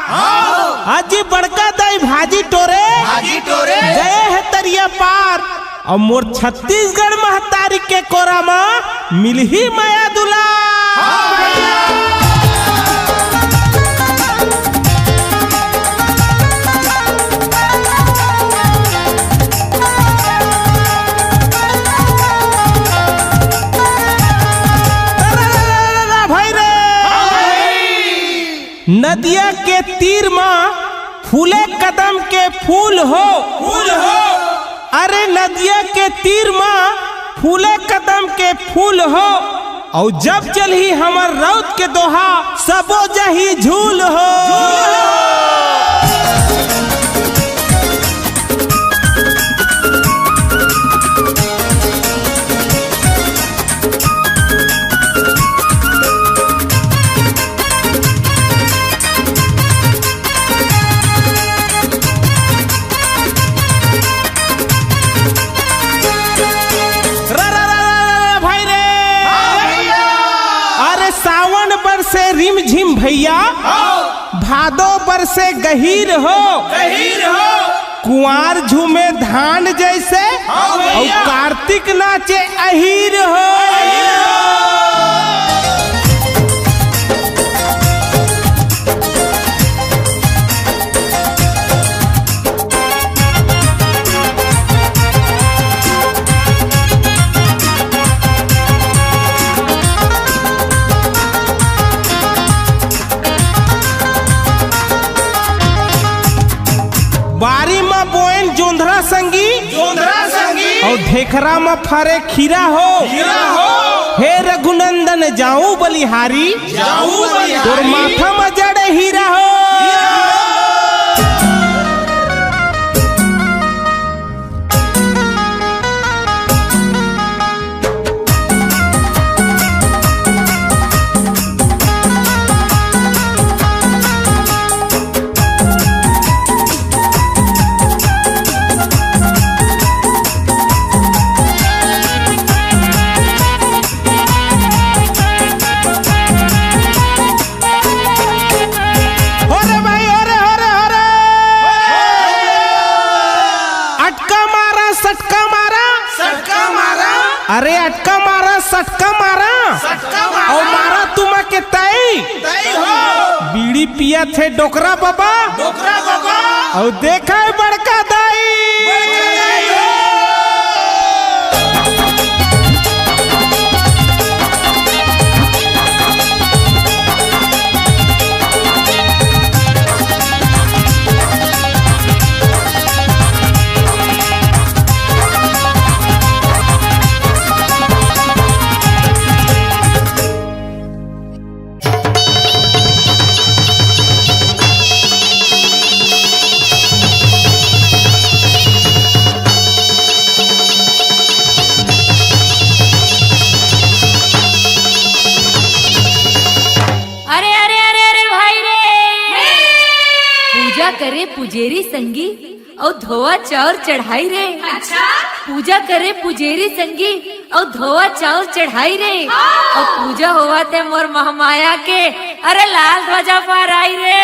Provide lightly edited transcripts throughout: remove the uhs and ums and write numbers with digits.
पार। अजी बड़का दाई भाजी टोरे गए है तरिया पार। और मोर छत्तीसगढ़ महतारी के कोरा में मिलही माया दुला। नदिया के तीर में फूले कदम के फूल हो। अरे नदिया के तीर में फूले कदम के फूल हो। और जब चलही हमर रौत के दोहा सबो जही झूल हो। से रिम झिम भैया भादो बरसे गहीर हो। कुंवार झूमे धान जैसे और कार्तिक नाचे अहीर हो। बारी में बोएन जोंधरा संगी और ढेखरा में फरे खीरा हो। हे रघुनंदन जाऊं बलिहारी तोर माथा में जड़े हीरा हो। अरे अटका मारा सटका मारा और मारा तुम के तई बीड़ी पिया थे डोकरा बाबा और देखा है बड़का दाई। करे पुजेरी संगी और धोआ चाउर चढ़ाई रे। अच्छा पूजा करे पुजेरी संगी और धोआ चाउर चढ़ाई रे। और पूजा हुआ थे मोर महामाया के अरे लाल ध्वजा फहराई रे।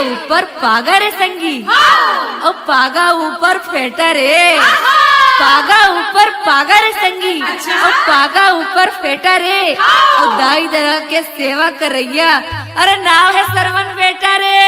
ऊपर पागा रे संगी और पागा ऊपर फेटा रे। पागा ऊपर पागा रे संगी और पागा ऊपर फेटा रे। और दाई दरा के सेवा करैया अरे नाव है सरवन बेटा रे।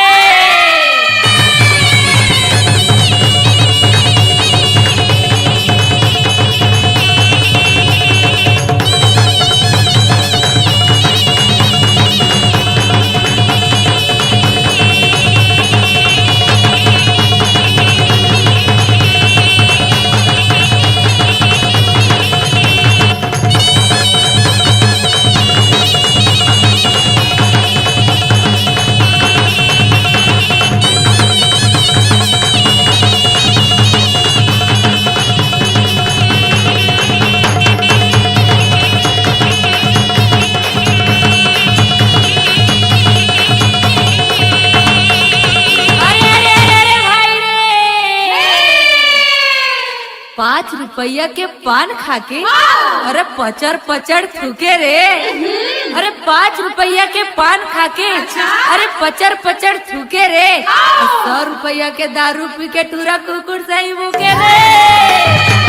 रुपया के पान खाके अरे पचर पचर थूके रे। अरे 5 रुपया के पान खाके अरे पचर पचर थूके रे। 100 रुपया के दारू पी के टूरा कुकुर सही भूके रे।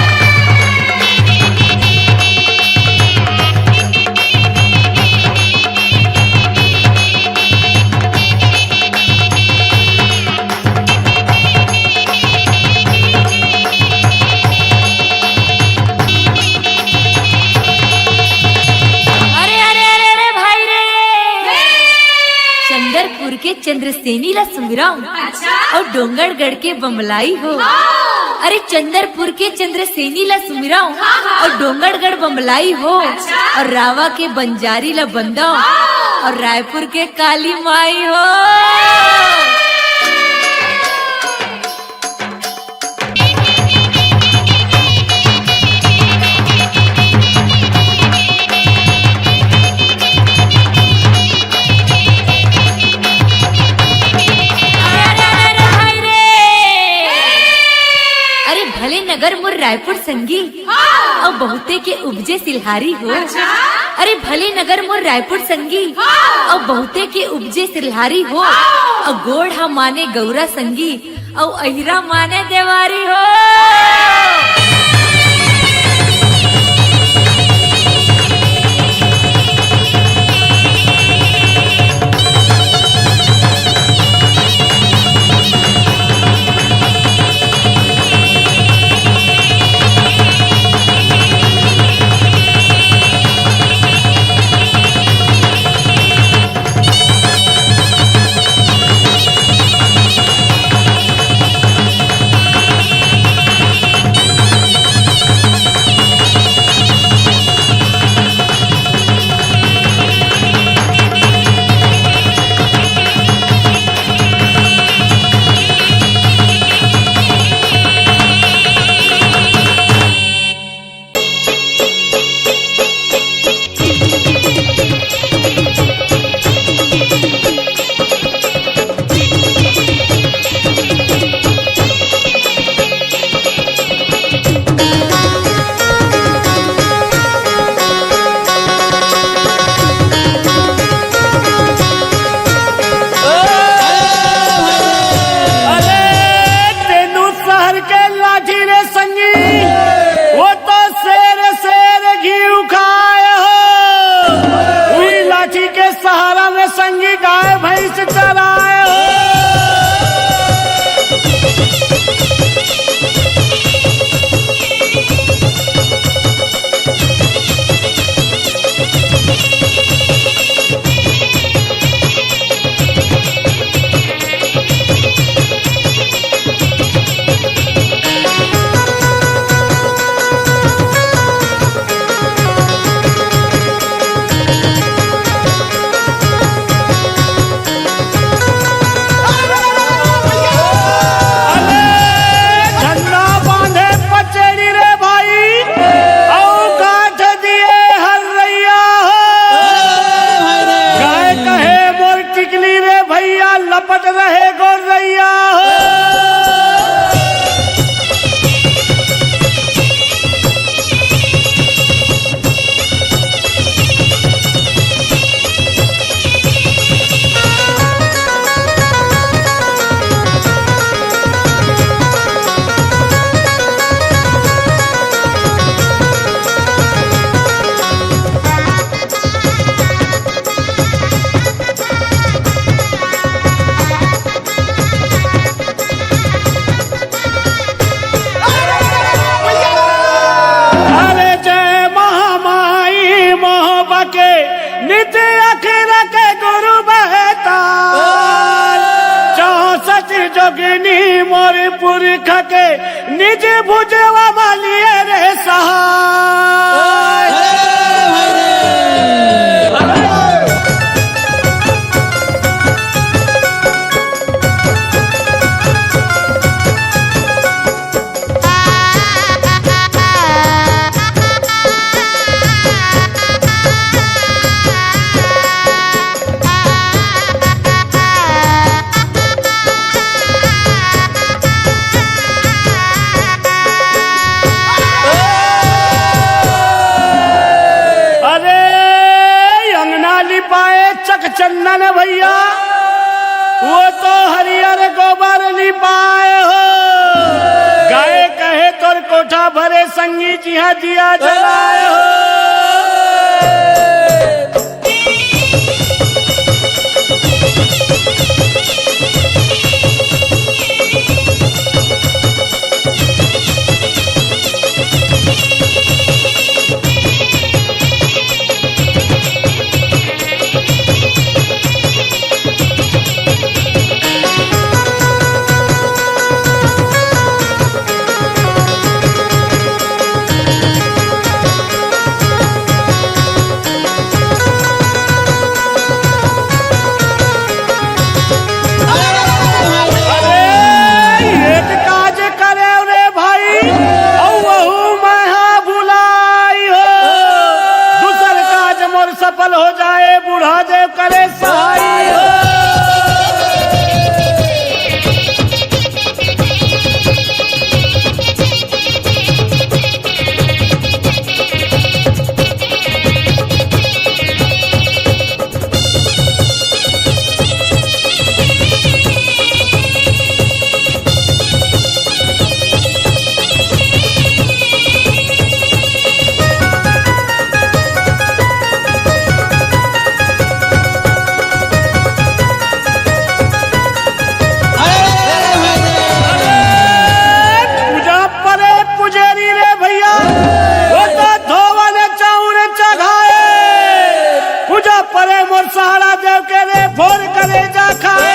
चंदरपुर के चंद्रसेनी ला सुमिराऊ और डोंगरगढ़ के बमलाई हो। अरे चंदरपुर के चंद्रसेनी ला सुमिराऊ और डोंगरगढ़ बमलाई हो। और रावा के बंजारी ला बंदा और रायपुर के काली माई हो। नगर मोर रायपुर संगी और बहुते के उपजे सिलहारी हो। अरे भले नगर मोर रायपुर संगी और बहुते के उपजे सिलहारी हो। और गोढ़ा माने गौरा संगी और अहिरा माने देवारी हो। पुरख के निज भुजवा मालिए रे सहाय। चकचंदन भैया वो तो हरियर गोबर लिपाए हो। गाय कहे तोर कोठा भरे संगी जी हाँ दिया जलाए हो। सफल हो जाए बूढ़ा देव करे सहाय हो। सहारा देव के रे भोर करे जा खाए।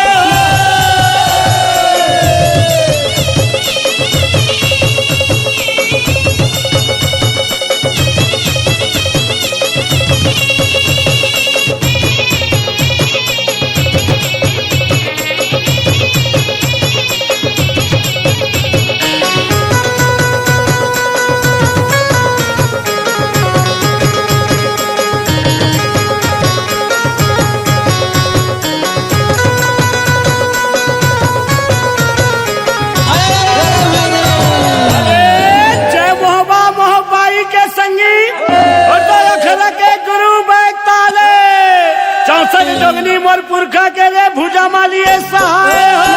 जोगनी मोर पुरखा के रे भुजा मालिए सहाय हो।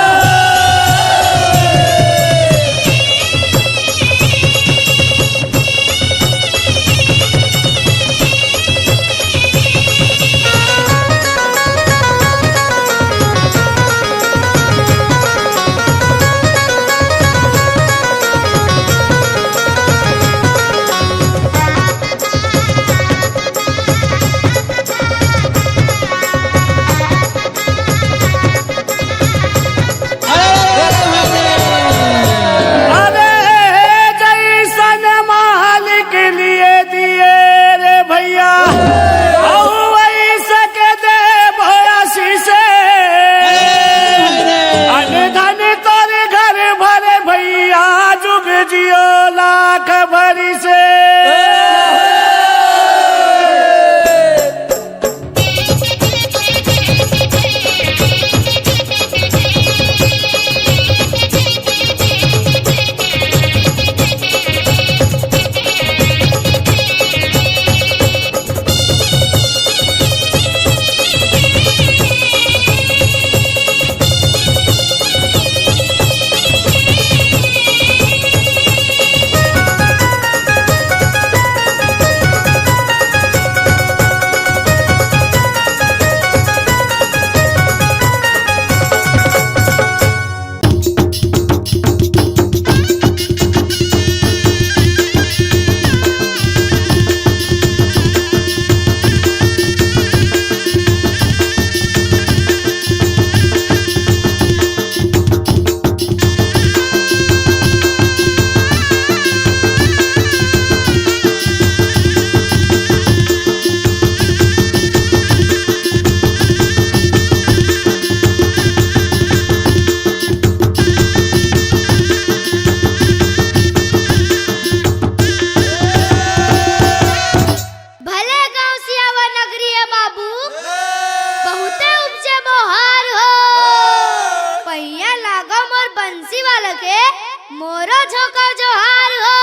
मोरो झोंका जोहार हो।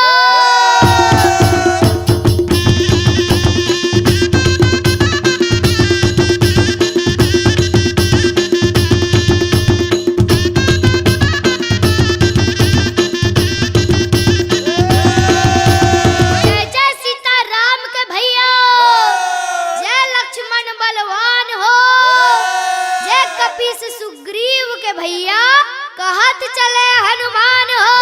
बलवान हो। जे कपीस सुग्रीव के भैया कहत चले हनुमान हो।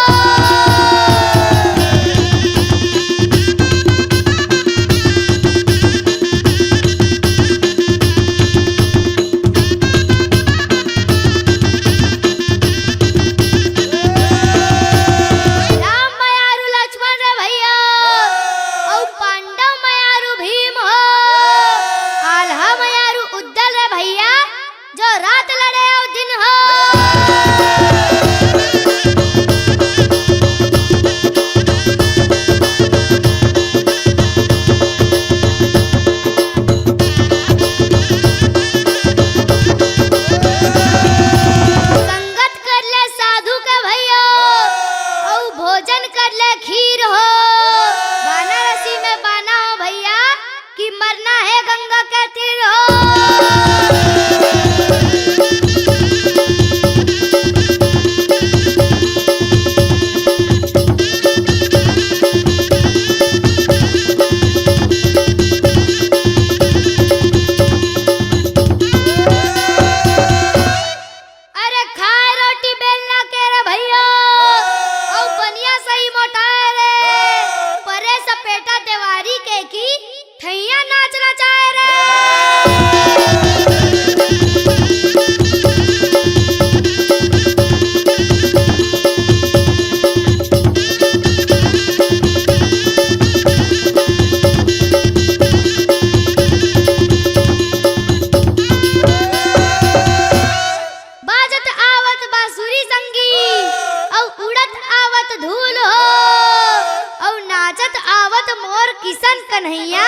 किशन कन्हैया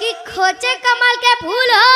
की खोचे कमल के फूल हो।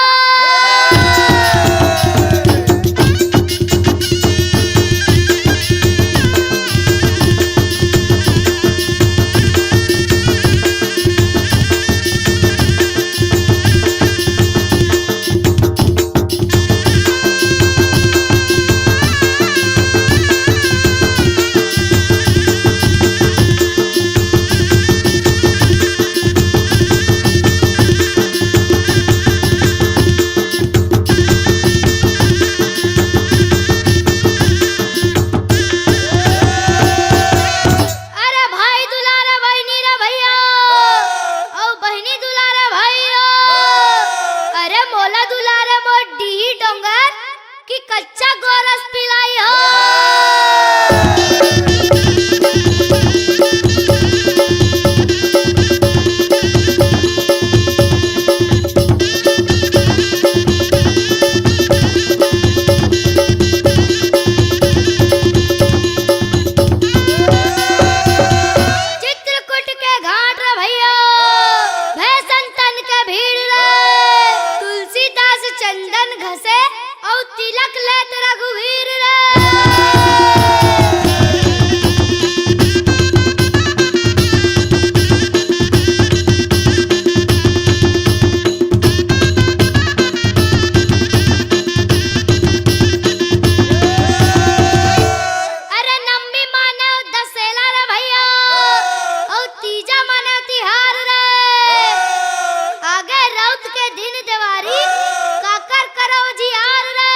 कच्चा गोरस पिलाई हो। चित्रकूट के घाट रे भैया भैसन तन के भीड़ रे, तुलसीदास चंदन घसे और तिलक लेत रघुवीर रे। अरे नम्मी माने दशहरा रे भैया और तीजा माने तिहार रे, आगे रौत के दिन दिवारी काकर करो जियार रे।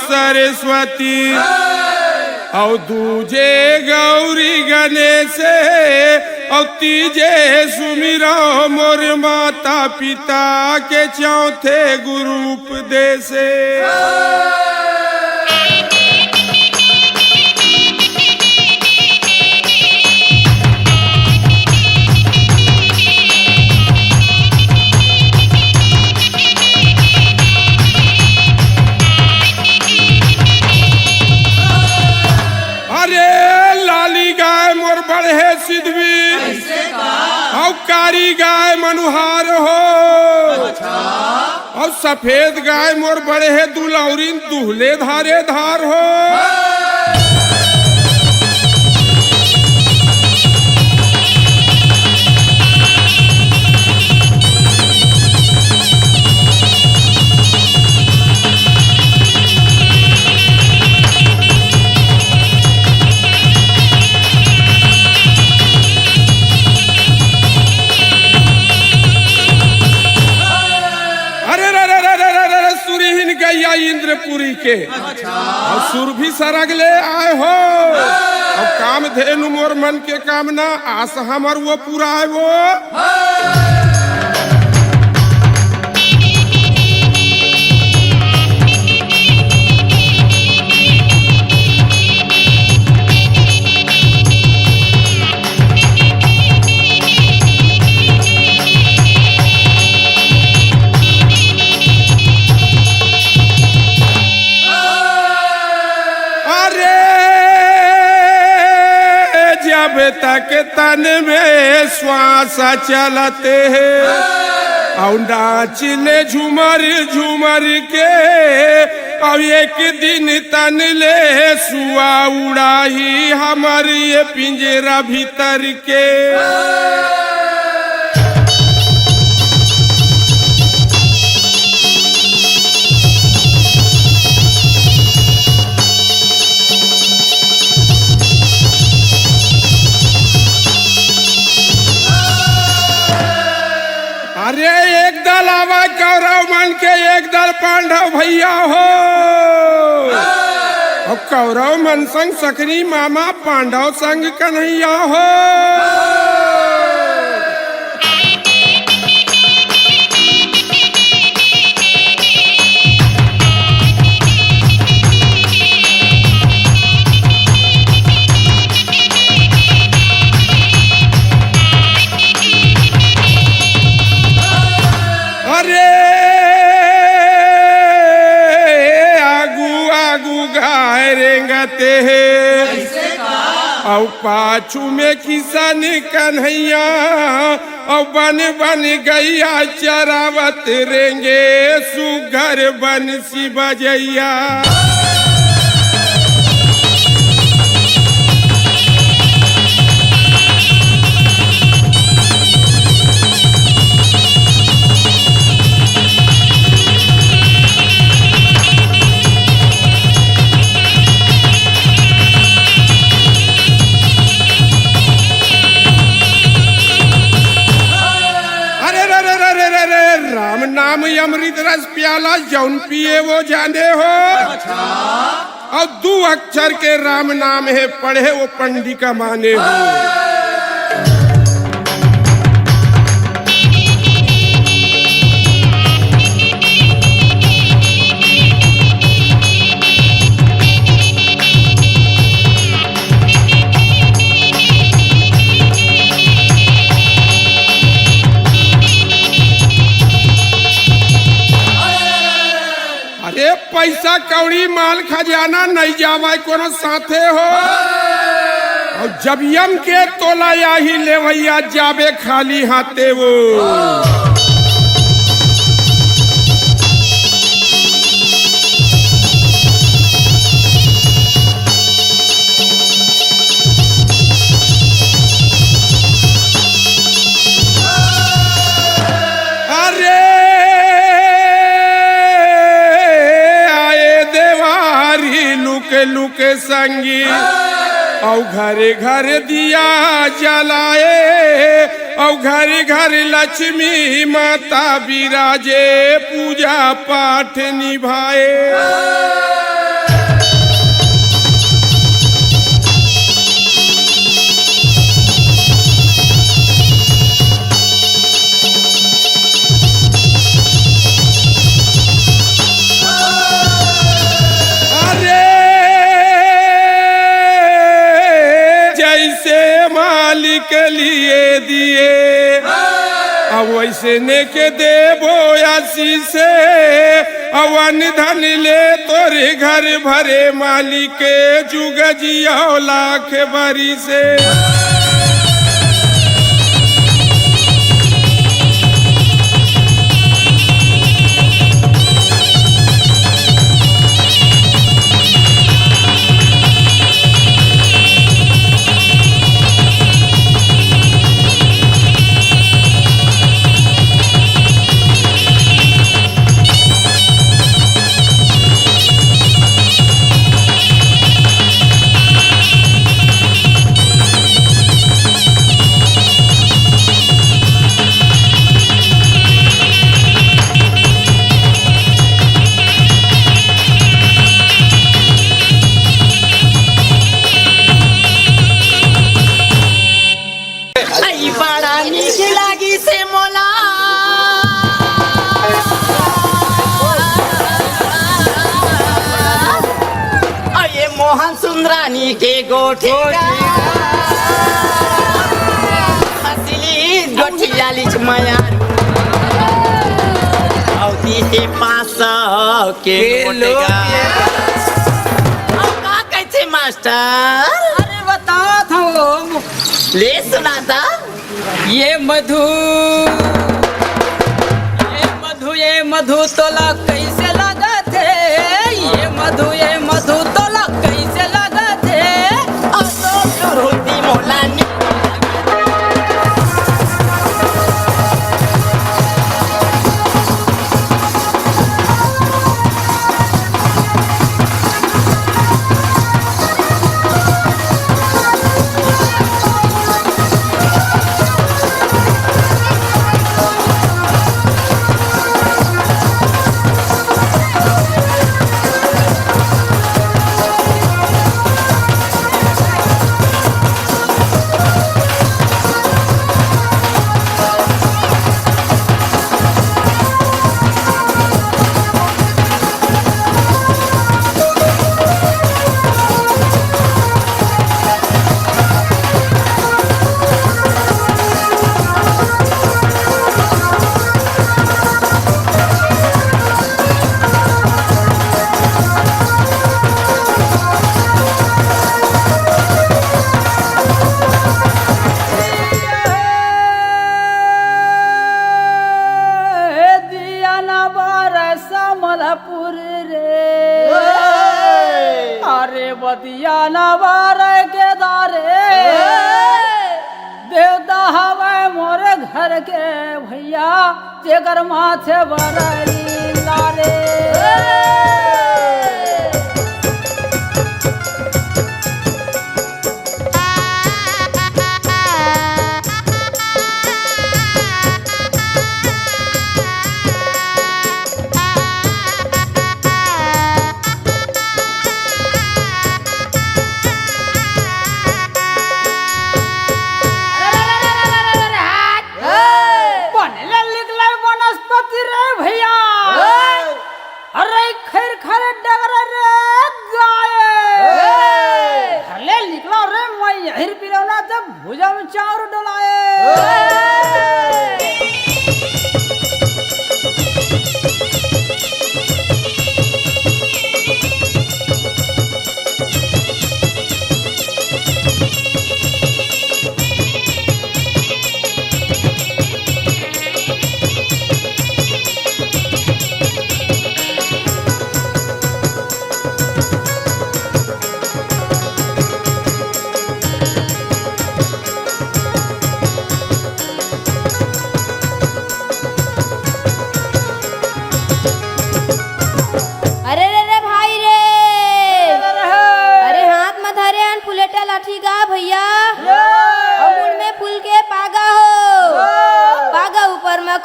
सरस्वती और दूजे गौरी गणेश और तीजे सुमिरो मोर माता पिता के चौथे गुरु उपदेश। कारी गाय मनुहार हो और सफेद गाय मोर बड़े है दुलौरीन दुहले धारे धार हो। गैया इंद्रपुरी के और सुर भी सरग ले आए हो और काम धेनु मोर मन के कामना आस हमर वो पूरा है वो। जब तक तन में श्वास चलते हैं और नाचले झूमर झूमर के और एक दिन तन ले सुआ उड़ाही हमार ये पिंजरा भीतर के। अरे एक दल आवा कौरव मन के एक दल पांडव भैया हो और कौरव मन संग सकनी मामा पांडव संग कन्हैया हो। अरे आगू आगू गाय रेंगते हैं और पाछू में किसान कन्हैया और बन बन गैया चरावत रेंगे सुघर बंसी बजैया। राम नाम अमृत रस प्याला जौन पिए वो जाने हो और 2 अक्षर के राम नाम है पढ़े वो पंडित का माने हो। अरे पैसा कौड़ी माल खजाना नहीं जावा कोनो साथे हो और जब यम के तोला याही लेवैया जाबे खाली हाथे वो। लुके संगी और घरे घर दिया जलाए और घर घर लक्ष्मी माता विराजे पूजा पाठ निभाए। के लिए दिए अब वैसे ने के देबो आसी से अवन धन ले तोरे घर भरे मालिक के जुग जियो लाख बरी से। मोहन सुंदरानी के गोठे हसीली गोठिया लिच माया औती से 500 के गोटेगा का कहते मास्टर? अरे बताओ था वो ले सुनाता ये मधु तोला कैसे लगा थे, ये मधु तोला कैसे लगा थे। होती मोलानी समलपुर रे, अरे बदिया नवार के दारे देवता हवे मोरे घर के भैया जेकर माथे बरली लारे। भुजा में चार डलाए।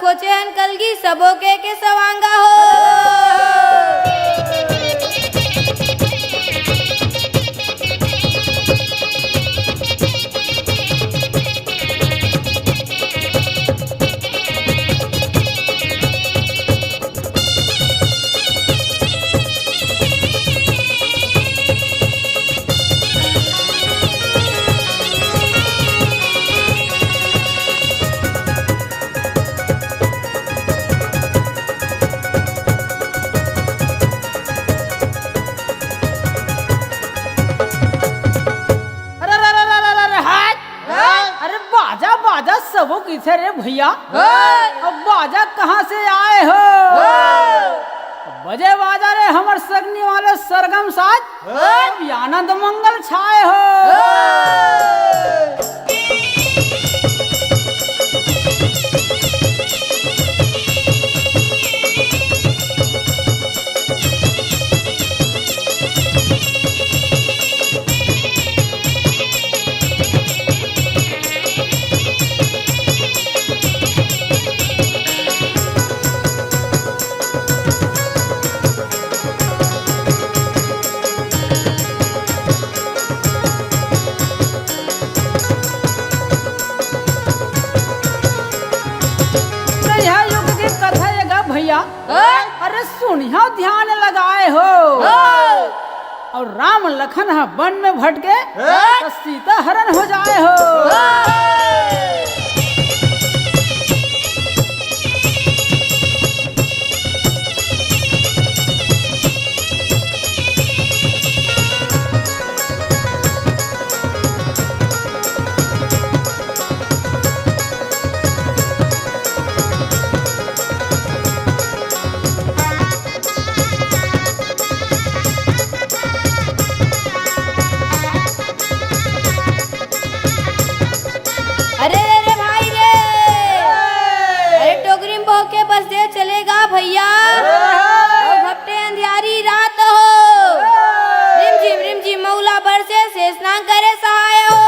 खोचे कलगी सबो के सवांगा हो। सबो किसे रे भैया? अब बाजा कहाँ से आए हो? बजे बाजा रे हमर सगनी वाले सरगम साज आनंद मंगल छाए हो। राम लखन हा वन में भटके तो सीता हरण हो जाए हो। अरे रे भाई रे, अरे टोकरी में बह के बस दे चलेगा भैया, और घपटे अंधियारी रात हो, रिम झिम मौला बरसे से स्नान करे सहाय हो।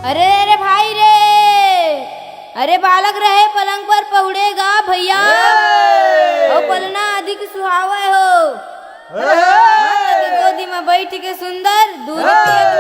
अरे रे भाई रे, अरे बालक रहे पलंग पर पहुड़ेगा भैया, और पलना अधिक सुहावे हो, माता की गोदी में बैठ के सुंदर दूध पियत